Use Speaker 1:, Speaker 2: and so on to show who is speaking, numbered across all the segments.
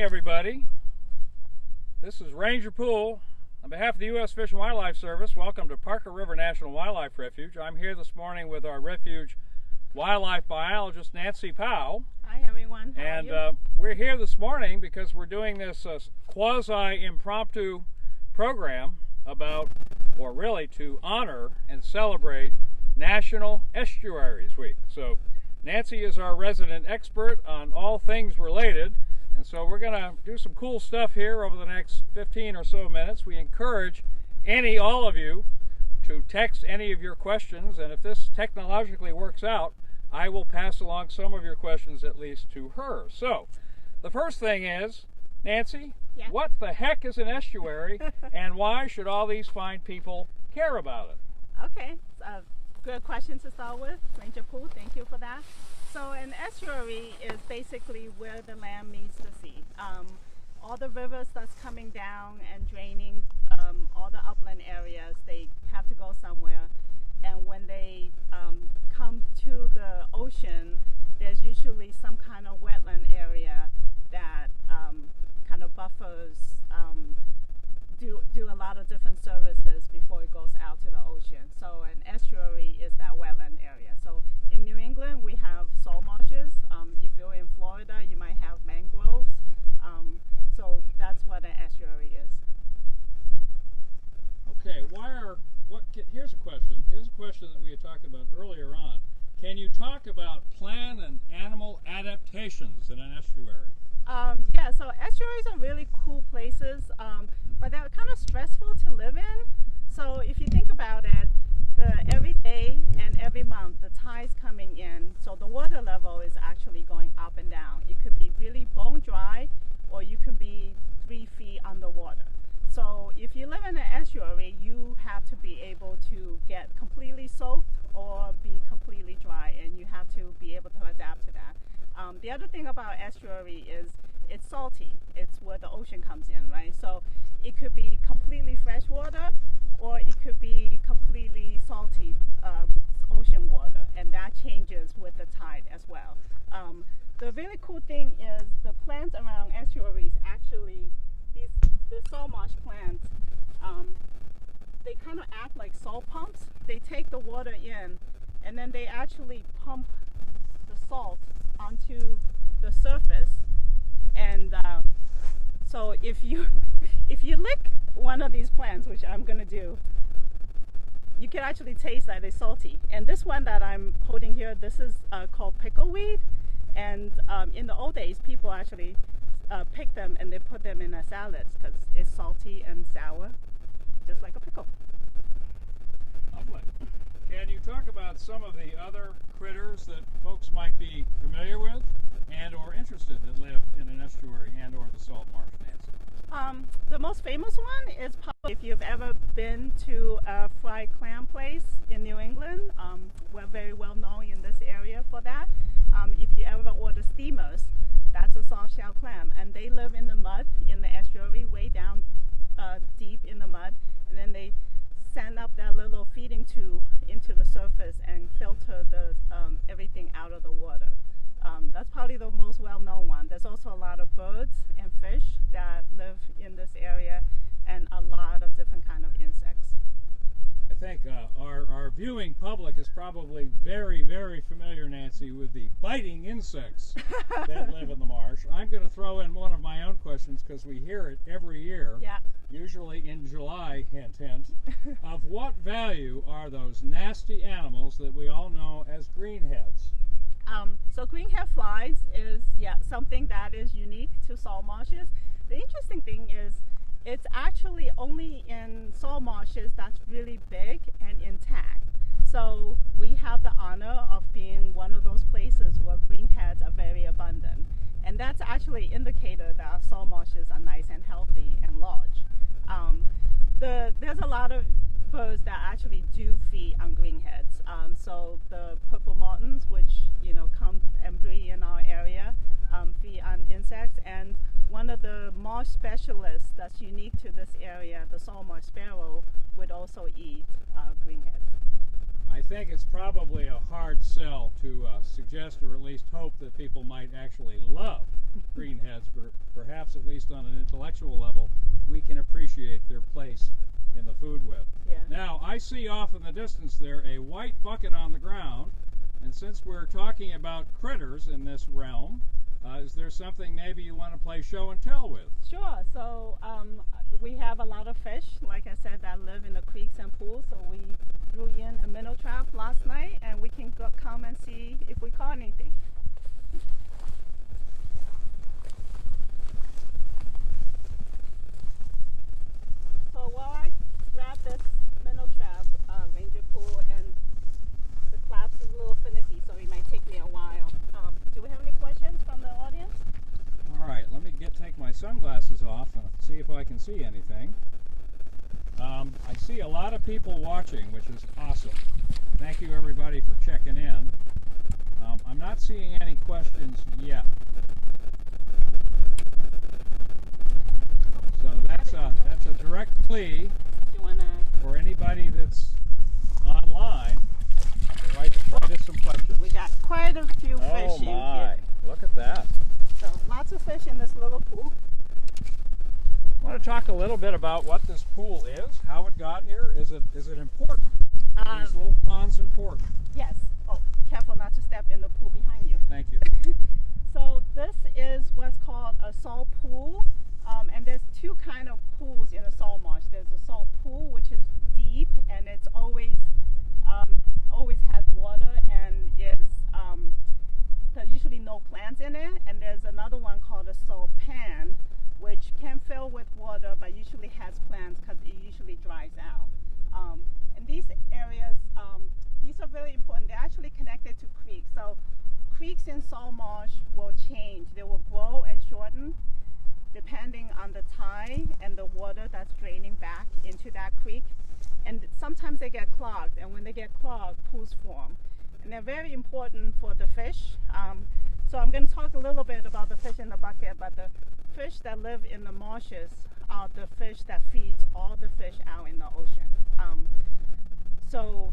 Speaker 1: morning, everybody. This is Ranger Pool. On behalf of the U.S. Fish and Wildlife Service, welcome to Parker River National Wildlife Refuge. I'm here this morning with our refuge wildlife biologist, Nancy Powell.
Speaker 2: Hi, everyone. How are you?
Speaker 1: We're here this morning because we're doing this quasi-impromptu program about, or really to honor and celebrate National Estuaries Week. So Nancy is our resident expert on all things related, and so we're going to do some cool stuff here over the next 15 or so minutes. We encourage all of you to text any of your questions, and if this technologically works out, I will pass along some of your questions at least to her. So the first thing is, Nancy,
Speaker 2: Yeah.
Speaker 1: What the heck is an estuary, and why should all these fine people care about it?
Speaker 2: Okay, good question to start with. Ranger Pool, thank you for that. So an estuary is basically where the land meets the sea. All the rivers that's coming down and draining all the upland areas, they have to go somewhere. And when they come to the ocean, there's usually some kind of wetland area that kind of buffers, do a lot of different services before it goes out to the ocean. So an estuary is that wetland area. So in New England, we have salt marshes. If you're in Florida, you might have mangroves. So that's what an estuary is.
Speaker 1: Okay, here's a question. Here's a question that we had talked about earlier on. Can you talk about plant and animal adaptations in an estuary?
Speaker 2: Yeah, so estuaries are really cool places, but they're kind of stressful to live in. So if you think about it, every day and every month the tide's coming in, so the water level is actually going up and down. It could be really bone dry, or you can be 3 feet underwater. So if you live in an estuary, you have to be able to get completely soaked or be completely dry, and you have to be able to adapt to that. The other thing about estuary is it's salty. It's where the ocean comes in, right? So it could be completely fresh water, or it could be completely salty ocean water, and that changes with the tide as well. The really cool thing is the plants around estuaries, actually, the salt marsh plants, they kind of act like salt pumps. They take the water in, and then they actually pump the salt onto the surface. And so if you lick one of these plants, which I'm gonna do, you can actually taste that it's salty. And this one that I'm holding here, this is called pickleweed. And in the old days, people actually pick them and they put them in a salad because it's salty and sour, just like a pickle.
Speaker 1: Lovely. Can you talk about some of the other critters that folks might be familiar with and or interested that live in an estuary and or the salt marsh, Nancy?
Speaker 2: The most famous one is probably, if you've ever been to a fried clam place in New England, we're very well known in this area for that. If you ever order steamers, that's a soft shell clam, and they live in the mud in the estuary, way down deep in the mud, and then they send up that little feeding tube into the surface and filter everything out of the water. That's probably the most well-known one. There's also a lot of birds and fish that live in this area, and a lot of different kind of insects.
Speaker 1: I think our viewing public is probably very, very familiar, Nancy, with the biting insects that live in the marsh. I'm going to throw in one of my own questions because we hear it every year,
Speaker 2: Yeah.
Speaker 1: usually in July, hint, hint. Of what value are those nasty animals that we all know as greenheads?
Speaker 2: So greenhead flies is something that is unique to salt marshes. The interesting thing is it's actually only in salt marshes that's really big and intact. So we have the honor of being one of those places where greenheads are very abundant. And that's actually an indicator that our salt marshes are nice and healthy and large. There's a lot of birds that actually do feed on greenheads. So the purple martins, which come and breed in our area, feed on insects. And one of the marsh specialists that's unique to this area, the salt marsh sparrow, would also eat greenheads.
Speaker 1: I think it's probably a hard sell to suggest or at least hope that people might actually love greenheads, but perhaps at least on an intellectual level, we can appreciate their place in the food web.
Speaker 2: Yeah.
Speaker 1: Now, I see off in the distance there a white bucket on the ground, and since we're talking about critters in this realm, is there something maybe you want to play show and tell with?
Speaker 2: Sure. So we have a lot of fish, like I said, that live in the creeks and pools. So we threw in a minnow trap last night, and we can come and see if we caught anything. So while I grab this minnow trap, Ranger Pool, and the claps is a little finicky, so it might take me a while. Do we have any questions from the audience?
Speaker 1: All right, let me take my sunglasses off and see if I can see anything. I see a lot of people watching, which is awesome. Thank you everybody for checking in. I'm not seeing any questions yet. So that's a direct plea for anybody that's online to write us some questions.
Speaker 2: We got quite a few fish in here.
Speaker 1: Look at that.
Speaker 2: So lots of fish in this little pool.
Speaker 1: I want to talk a little bit about what this pool is, how it got here. Is it important? Are these little ponds important?
Speaker 2: Yes. Oh, be careful not to step in the pool behind you.
Speaker 1: Thank you.
Speaker 2: So this is what's called a salt pool. And there's two kind of pools in a salt marsh. There's a salt pool, which is deep, and it's always has water and is there's usually no plants in it. And there's another one called a salt pan, which can fill with water, but usually has plants because it usually dries out. And these areas, these are very important. They're actually connected to creeks. So creeks in salt marsh will change. They will grow and shorten depending on the tide and the water that's draining back into that creek. And sometimes they get clogged, and when they get clogged, pools form. And they're very important for the fish. So I'm going to talk a little bit about the fish in the bucket, but the fish that live in the marshes are the fish that feeds all the fish out in the ocean. So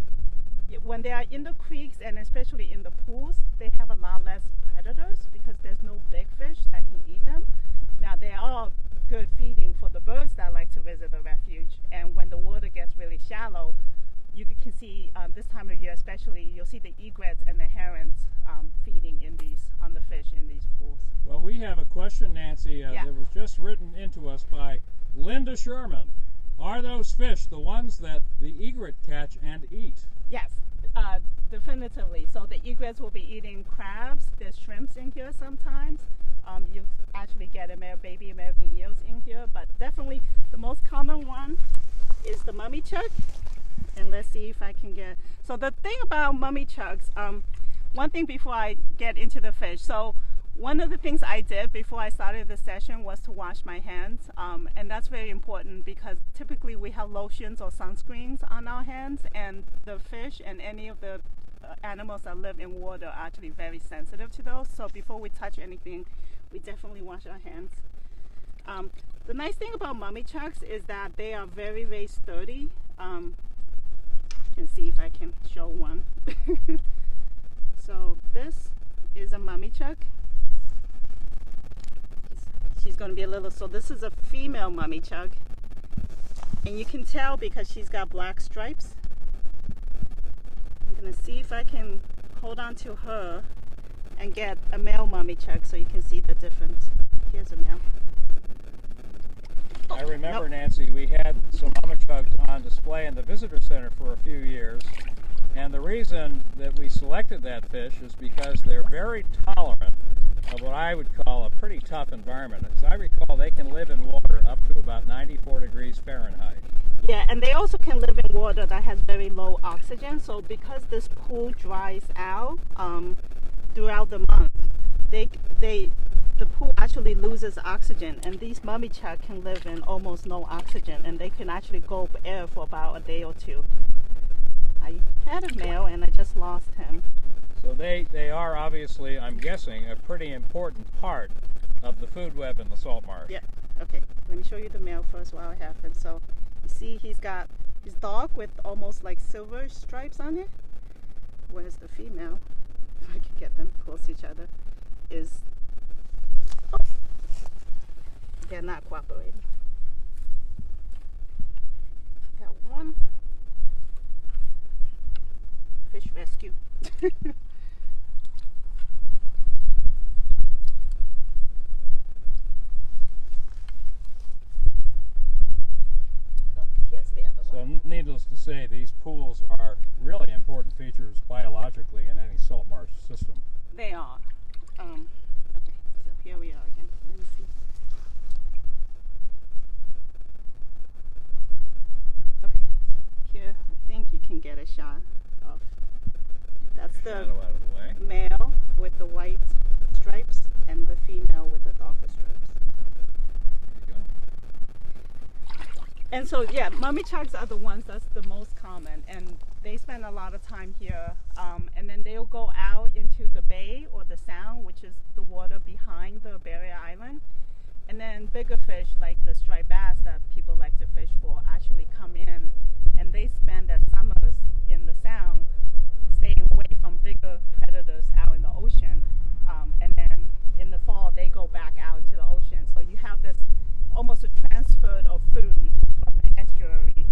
Speaker 2: when they are in the creeks and especially in the pools, they have a lot less predators because there's no big fish that can eat them. Now they are good feeding for the birds that like to visit the refuge, and when the water gets really shallow, you can see this time of year especially, you'll see the egrets and the herons feeding on the fish in these pools.
Speaker 1: Well, we have a question, Nancy, that was just written into us by Linda Sherman. Are those fish the ones that the egret catch and eat?
Speaker 2: Yes, definitively. So the egrets will be eating crabs. There's shrimps in here sometimes. You actually get baby American eels in here, but definitely the most common one is the mummychuck. And let's see if I can get. So the thing about mummychucks, one thing before I get into the fish. So one of the things I did before I started the session was to wash my hands, and that's very important because typically we have lotions or sunscreens on our hands, and the fish and any of the animals that live in water are actually very sensitive to those. So before we touch anything, we definitely wash our hands. The nice thing about mummychucks is that they are very, very sturdy. You can see if I can show one. So this is a mummychuck. She's going to be a little, so this is a female mummychuck, and you can tell because she's got black stripes. I'm going to see if I can hold on to her and get a male mummychuck so you can see the difference. Here's a male.
Speaker 1: I remember, Nancy, we had some mummychucks on display in the visitor center for a few years, and the reason that we selected that fish is because they're very tolerant of what I would call a pretty tough environment. As I recall, they can live in water up to about 94 degrees Fahrenheit.
Speaker 2: Yeah, and they also can live in water that has very low oxygen. So because this pool dries out throughout the month, the pool actually loses oxygen, and these mummychuck can live in almost no oxygen, and they can actually gulp air for about a day or two. I had a male and I just lost him.
Speaker 1: So they are obviously, I'm guessing, a pretty important part of the food web in the salt marsh.
Speaker 2: Yeah, okay. Let me show you the male first while I have him. So you see he's dark with almost like silver stripes on it. Whereas the female, if I can get them close to each other, is they're not cooperating. Got one fish rescue. Here's the other one.
Speaker 1: So needless to say, these pools are really important features biologically in any salt marsh system.
Speaker 2: They are. Okay, so here we are again. Let me see. Okay, here I think you can get a shot of. That's the
Speaker 1: Shadow out of the way.
Speaker 2: male with the white stripes and the female with the darker stripes.
Speaker 1: There you go.
Speaker 2: And so, yeah, Mummychucks are the ones that's the most common, and they spend a lot of time here. And then they'll go out into the bay or the sound, which is the water behind the barrier island. And then bigger fish like the striped bass that people like to fish for actually come in, and they spend their summers in the sound, staying away from bigger predators out in the ocean. And then in the fall, they go back out into the ocean. So you have this almost a transfer of food from the estuary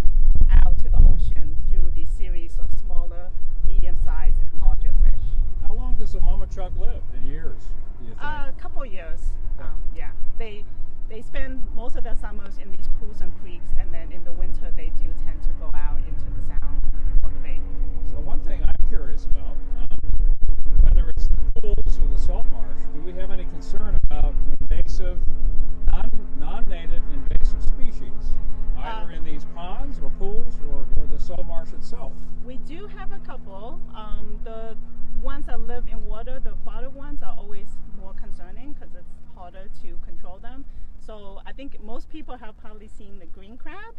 Speaker 2: out to the ocean through these series of smaller, medium-sized, and larger fish.
Speaker 1: How long does a Mummychuck live in years, do you think?
Speaker 2: A couple years.
Speaker 1: Yeah.
Speaker 2: Yeah. They spend most of their summers in these pools and creeks, and then in the winter they do tend to go out into the sound or the bay.
Speaker 1: So one thing I'm curious about, whether it's the pools or the salt marsh, do we have any concern about invasive, non-native invasive species, either in these ponds or pools or the salt marsh itself?
Speaker 2: We do have a couple. The ones that live in water, the aquatic ones, are always more concerning because it's harder to control them. So I think most people have probably seen the green crab.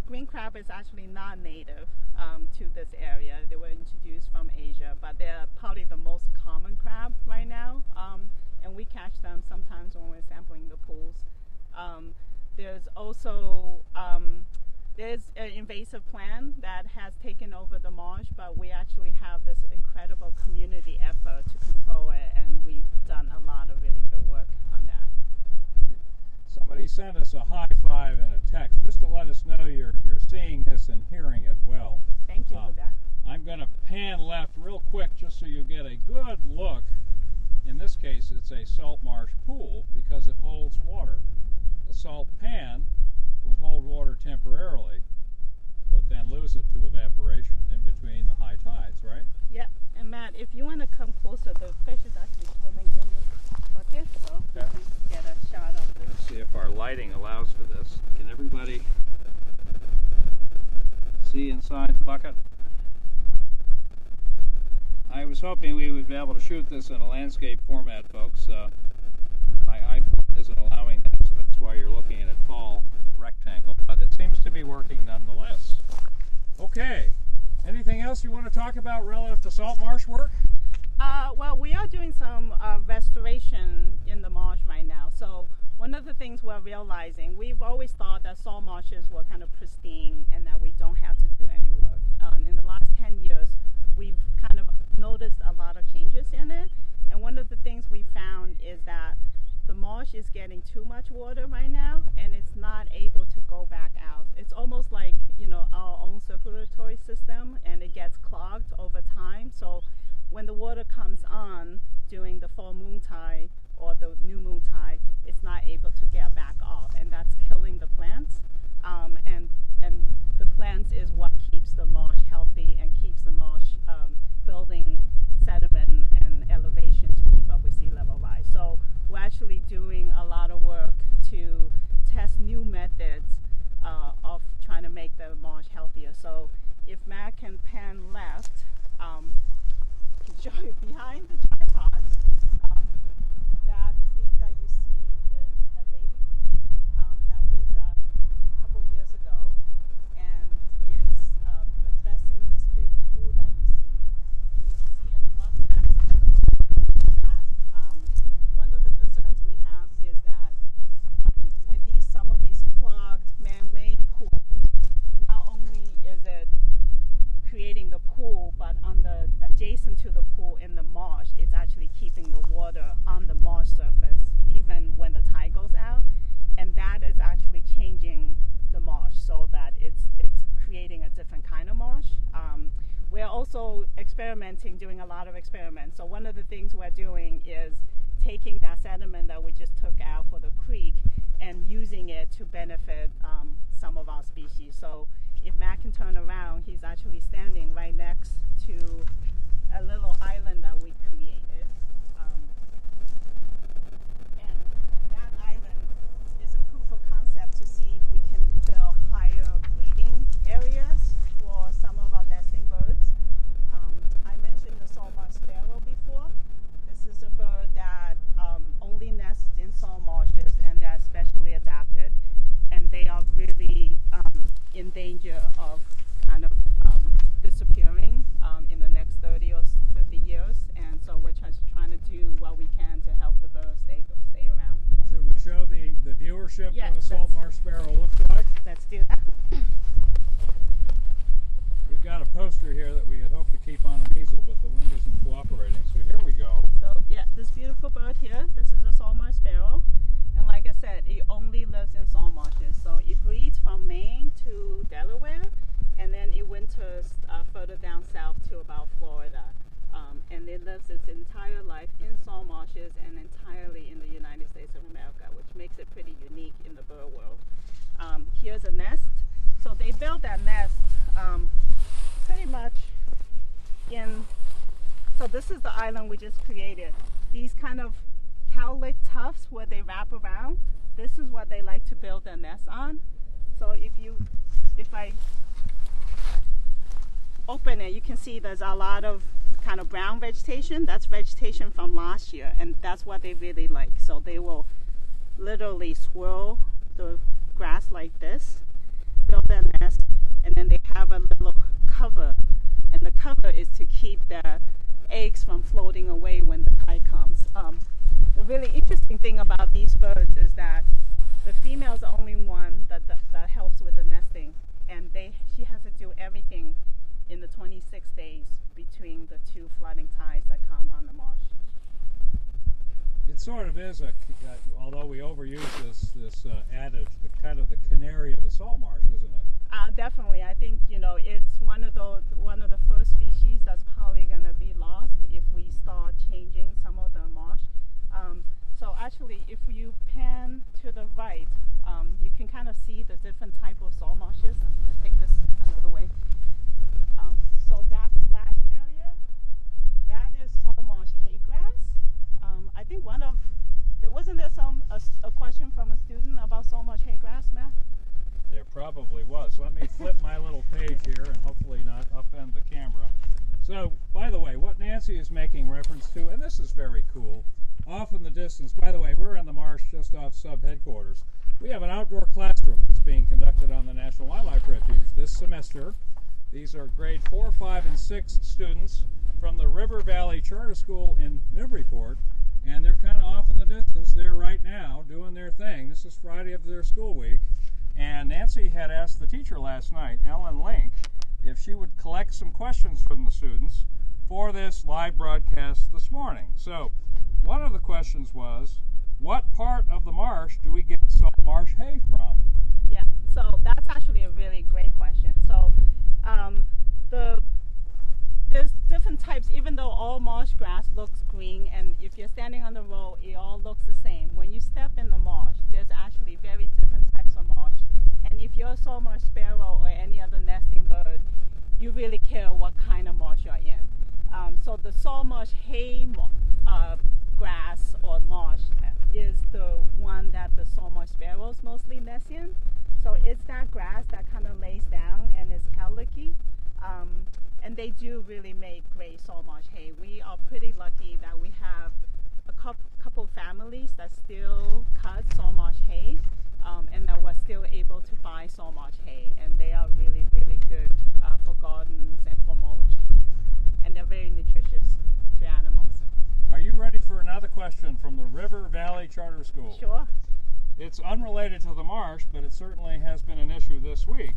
Speaker 2: Green crab is actually not native to this area. They were introduced from Asia, but they're probably the most common crab right now. And we catch them sometimes when we're sampling the pools. There's also there's an invasive plant that has taken over the marsh, but we actually have this incredible community effort to control it, and we've done a lot of really good work on that.
Speaker 1: Somebody sent us a high five and a text just to let us know you're seeing this and hearing it well.
Speaker 2: Thank you for that.
Speaker 1: I'm going to pan left real quick just so you get a good look. In this case, it's a salt marsh pool because it holds water. A salt pan would hold water temporarily, but then lose it to evaporation in between the high tides, right?
Speaker 2: Yep. And Matt, if you want to come closer, the fish is actually swimming in the bucket, so you can get a shot of this.
Speaker 1: Let's see if our lighting allows for this. Can everybody see inside the bucket? I was hoping we would be able to shoot this in a landscape format, folks. My iPhone isn't allowing that, so that's why you're looking at a tall rectangle, but it seems to be working nonetheless. Okay, anything else you want to talk about relative to salt marsh work?
Speaker 2: Well, we are doing some restoration in the marsh right now. So one of the things we're realizing, we've always thought that salt marshes were kind of pristine and that we don't have to do any work. In the last 10 years, we've kind of noticed a lot of changes in it. And one of the things we found is that the marsh is getting too much water right now, and it's not able to go back out. It's almost like, you know, our own circulatory system, and it gets clogged over time. So when the water comes on during the full moon tide or the new moon tide, it's not able to get back off, and that's killing the plants. And the plants is what keeps the marsh healthy and keeps the marsh building sediment and elevation to keep up with sea level rise. So we're actually doing a lot of work to test new methods of trying to make the marsh healthier. So if Matt can pan left, show you behind the tripod, that creek that you see is a baby creek that we dug a couple years ago, and it's addressing this big pool that you see. And you can see on the left side of the track, one of the concerns we have is that with some of these clogged man-made pools, not only is it creating the pool, but on the adjacent to the pool in the marsh, it's actually keeping the experimenting, doing a lot of experiments. So one of the things we're doing is taking that sediment that we just took out for the creek and using it to benefit some of our species. So if Matt can turn around, he's actually standing right next to a little island that we created. And that island is a proof of concept to see if we can build higher breeding areas for some of our nesting birds. I mentioned the Salmon Sparrow before. This is a bird that only nests in salt marshes, and they're specially adapted, and they are really in danger of kind of disappearing in the next 30 or 50 years, and so we're just trying to do what we can to help the birds stay around.
Speaker 1: Should we show the viewership
Speaker 2: Yes,
Speaker 1: what a salt marsh sparrow looks like?
Speaker 2: Let's do that.
Speaker 1: We've got a poster here that we had hoped to keep on an easel, but the wind isn't cooperating, so here we go.
Speaker 2: So yeah, this beautiful bird here, this is a salt marsh sparrow, and like I said, it only lives in salt marshes. So it breeds from Maine to Delaware, and then it winters further down south to about Florida. And it lives its entire life in salt marshes and entirely in the United States of America, which makes it pretty unique in the bird world. Here's a nest. So they built that nest pretty much in, so this is the island we just created. These kind of cowlick tufts where they wrap around, this is what they like to build their nest on. So if I open it, you can see there's a lot of kind of brown vegetation. That's vegetation from last year, and that's what they really like. So they will literally swirl the grass like this, build their nest, and then they have a little cover, and the cover is to keep their eggs from floating away when the tide comes. The really interesting thing about these birds is that the female is the only one that helps with the nesting, and she has to do everything in the 26 days between the two flooding tides that come on the marsh.
Speaker 1: It sort of is although we overuse this adage, the kind of the canary of the salt marsh, isn't it?
Speaker 2: Definitely. I think it's one of the first species that's probably going to be lost if we start changing some of the marsh. So actually, if you pan to the right, you can kind of see the different type of salt marshes. Let's take this another way. So that flat area, that is salt marsh hay grass. I think wasn't there a question from a student about salt marsh hay grass, Matt?
Speaker 1: There probably was. Let me flip my little page here and hopefully not upend the camera. So, by the way, what Nancy is making reference to, and this is very cool, off in the distance, by the way, we're in the marsh just off sub-headquarters. We have an outdoor classroom that's being conducted on the National Wildlife Refuge this semester. These are grade 4, 5, and 6 students from the River Valley Charter School in Newburyport, and they're kind of off in the distance. They're right now doing their thing. This is Friday of their school week, and Nancy had asked the teacher last night, Ellen Link, if she would collect some questions from the students for this live broadcast this morning. So one of the questions was, what part of the marsh do we get salt marsh hay from?
Speaker 2: Yeah, so that's actually a really great question. So there's different types, even though all marsh grass looks green, and if you're standing on the road, it all looks the same. When you step in the marsh, there's actually very different types of marsh. And if you're a salt marsh sparrow or any other nesting bird, you really care what kind of marsh you're in. So the salt marsh hay grass or marsh is the one that the salt marsh sparrows mostly nest in. So it's that grass that kind of lays down and is cowlicky. And they do really make great salt marsh hay. We are pretty lucky that we have a couple families that still cut salt marsh hay, and that we're still able to buy salt marsh hay. And they are really, really good for gardens and for mulch. And they're very nutritious to animals.
Speaker 1: Are you ready for another question from the River Valley Charter School?
Speaker 2: Sure.
Speaker 1: It's unrelated to the marsh, but it certainly has been an issue this week.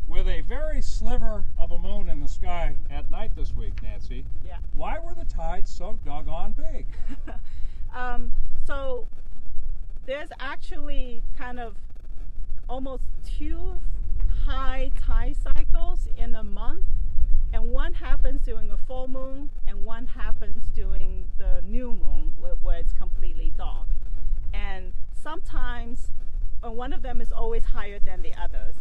Speaker 1: With a very sliver of a moon in the sky at night this week, Nancy,
Speaker 2: yeah.
Speaker 1: Why were the tides so doggone big?
Speaker 2: So there's actually kind of almost 2 high tide cycles in a month. And one happens during a full moon, and one happens during the new moon, where it's completely dark. And sometimes one of them is always higher than the others.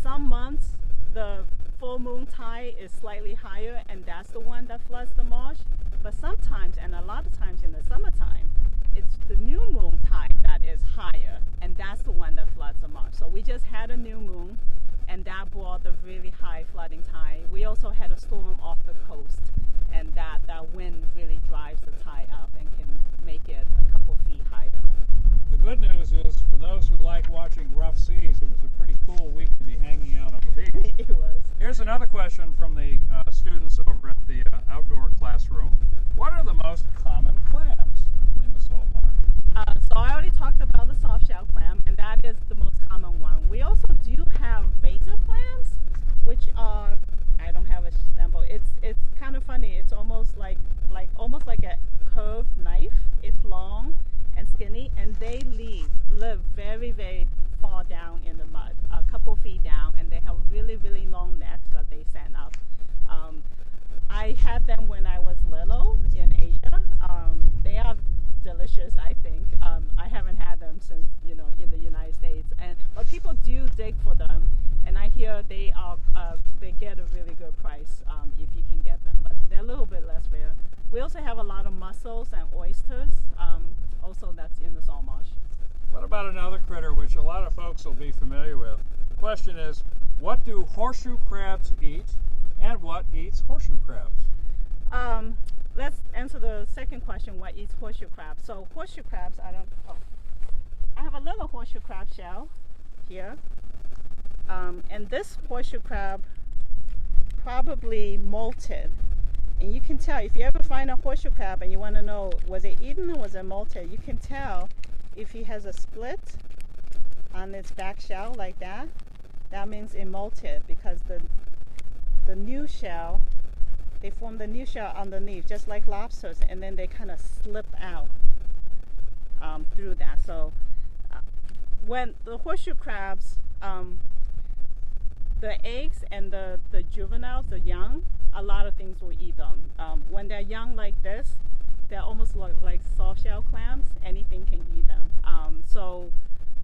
Speaker 2: Some months the full moon tide is slightly higher, and that's the one that floods the marsh. But sometimes, and a lot of times in the summertime, it's the new moon tide that is higher, and that's the one that floods the marsh. So we just had a new moon, and that brought the really high flooding tide. We also had a storm off the coast, and that wind really drives the tide up and can make it a couple feet higher.
Speaker 1: The good news is, for those who like watching rough seas, it was a pretty cool week to be hanging out on the beach.
Speaker 2: It was.
Speaker 1: Here's another question from the students over at the outdoor classroom. What are the most common clams in the salt marsh?
Speaker 2: So I already talked about the soft shell clam, and that is the most common one. We also do have razor clams, which are, I don't have a sample. It's kind of funny. It's almost like a curved knife. It's long and skinny, and they live very, very far down in the mud, a couple feet down, and they have really, really long necks that they send up. I had them when I was little in Asia. They are delicious, I think. I haven't had them since, in the United States, but people do dig for them, and I hear they get a really good price if you can get them, but they're a little bit less rare. We also have a lot of mussels and oysters, also that's in the salt marsh.
Speaker 1: What about another critter which a lot of folks will be familiar with? The question is, what do horseshoe crabs eat, and what eats horseshoe crabs?
Speaker 2: Let's answer the second question, what eats horseshoe crabs. So horseshoe crabs, I have a little horseshoe crab shell here. And this horseshoe crab probably molted. And you can tell, if you ever find a horseshoe crab and you want to know, was it eaten or was it molted, you can tell if he has a split on its back shell like that. That means it molted, because the new shell, they form the new shell underneath, just like lobsters, and then they kind of slip out through that. So when the horseshoe crabs, the eggs and the juveniles, the young, a lot of things will eat them. When they're young like this, they're almost like soft shell clams. Anything can eat them. So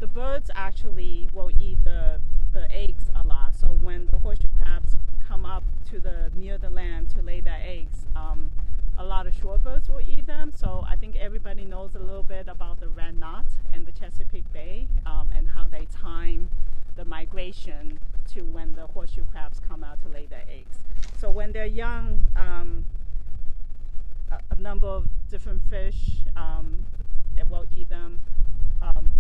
Speaker 2: the birds actually will eat the eggs a lot. So when the horseshoe crabs come up to near the land to lay their eggs, a lot of shorebirds will eat them. So I think everybody knows a little bit about the red knot and the Chesapeake Bay, and how they time the migration to when the horseshoe crabs come out to lay their eggs. So when they're young, a number of different fish will eat them,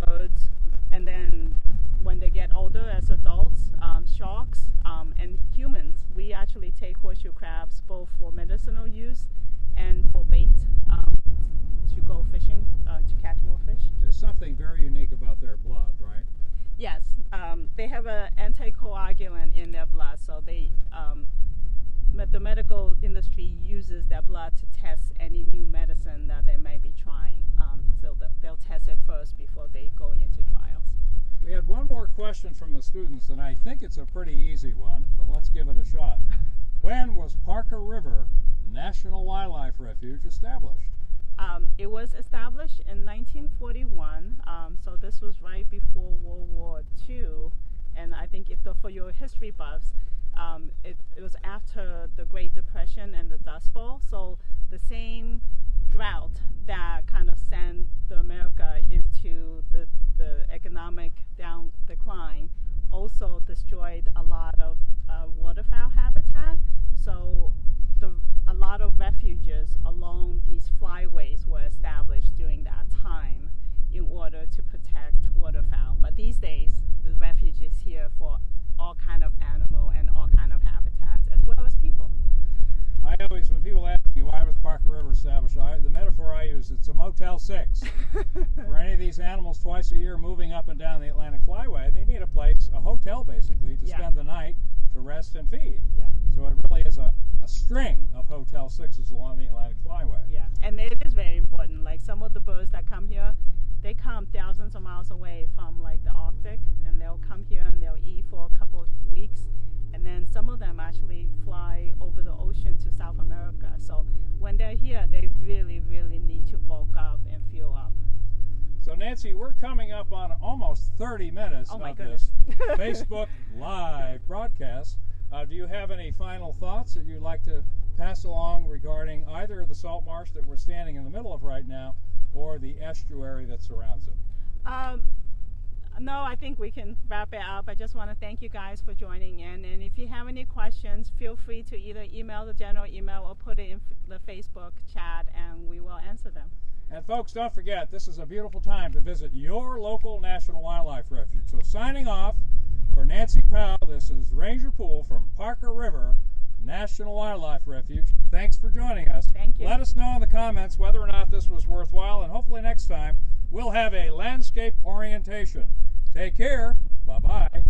Speaker 2: birds, and then when they get older as adults, sharks and humans. We actually take horseshoe crabs both for medicinal use and for bait, to go fishing, to catch more fish.
Speaker 1: There's something very unique about their blood, right?
Speaker 2: Yes, they have an anticoagulant in their blood, so the medical industry uses their blood to test any new medicine that they may be trying. So they'll test it first before they go into trials.
Speaker 1: We had one more question from the students, and I think it's a pretty easy one, but let's give it a shot. When was Parker River National Wildlife Refuge established?
Speaker 2: It was established in 1941, so this was right before World War II, and I think for your history buffs, it was after the Great Depression and the Dust Bowl, so the same drought that kind of sent America into the economic decline also destroyed a lot of waterfowl habitat. So a lot of refuges along these flyways were established during that time in order to protect waterfowl. But these days, the refuge is here for all kind of animal and all kind of habitats, as well as people.
Speaker 1: I always, when people ask me why was Parker River established, the metaphor I use, it's a Motel 6. For any of these animals twice a year moving up and down the Atlantic Flyway, they need a place, a hotel basically, to spend the night, to rest and feed.
Speaker 2: Yeah.
Speaker 1: So it really is a string of Hotel 6s along the Atlantic Flyway.
Speaker 2: Yeah, and it is very important. Like some of the birds that come here, they come thousands of miles away from like the Arctic, and they'll come here and they'll eat for a couple of weeks, and then some of them actually fly over the
Speaker 1: Nancy, we're coming up on almost 30 minutes
Speaker 2: Oh my
Speaker 1: of
Speaker 2: goodness.
Speaker 1: this Facebook Live broadcast. Do you have any final thoughts that you'd like to pass along regarding either the salt marsh that we're standing in the middle of right now or the estuary that surrounds it?
Speaker 2: No, I think we can wrap it up. I just want to thank you guys for joining in. And if you have any questions, feel free to either email the general email or put it in the Facebook chat, and we will answer them.
Speaker 1: And folks, don't forget, this is a beautiful time to visit your local National Wildlife Refuge. So signing off for Nancy Powell, this is Ranger Pool from Parker River National Wildlife Refuge. Thanks for joining us.
Speaker 2: Thank you.
Speaker 1: Let us know in the comments whether or not this was worthwhile, and hopefully next time we'll have a landscape orientation. Take care. Bye-bye.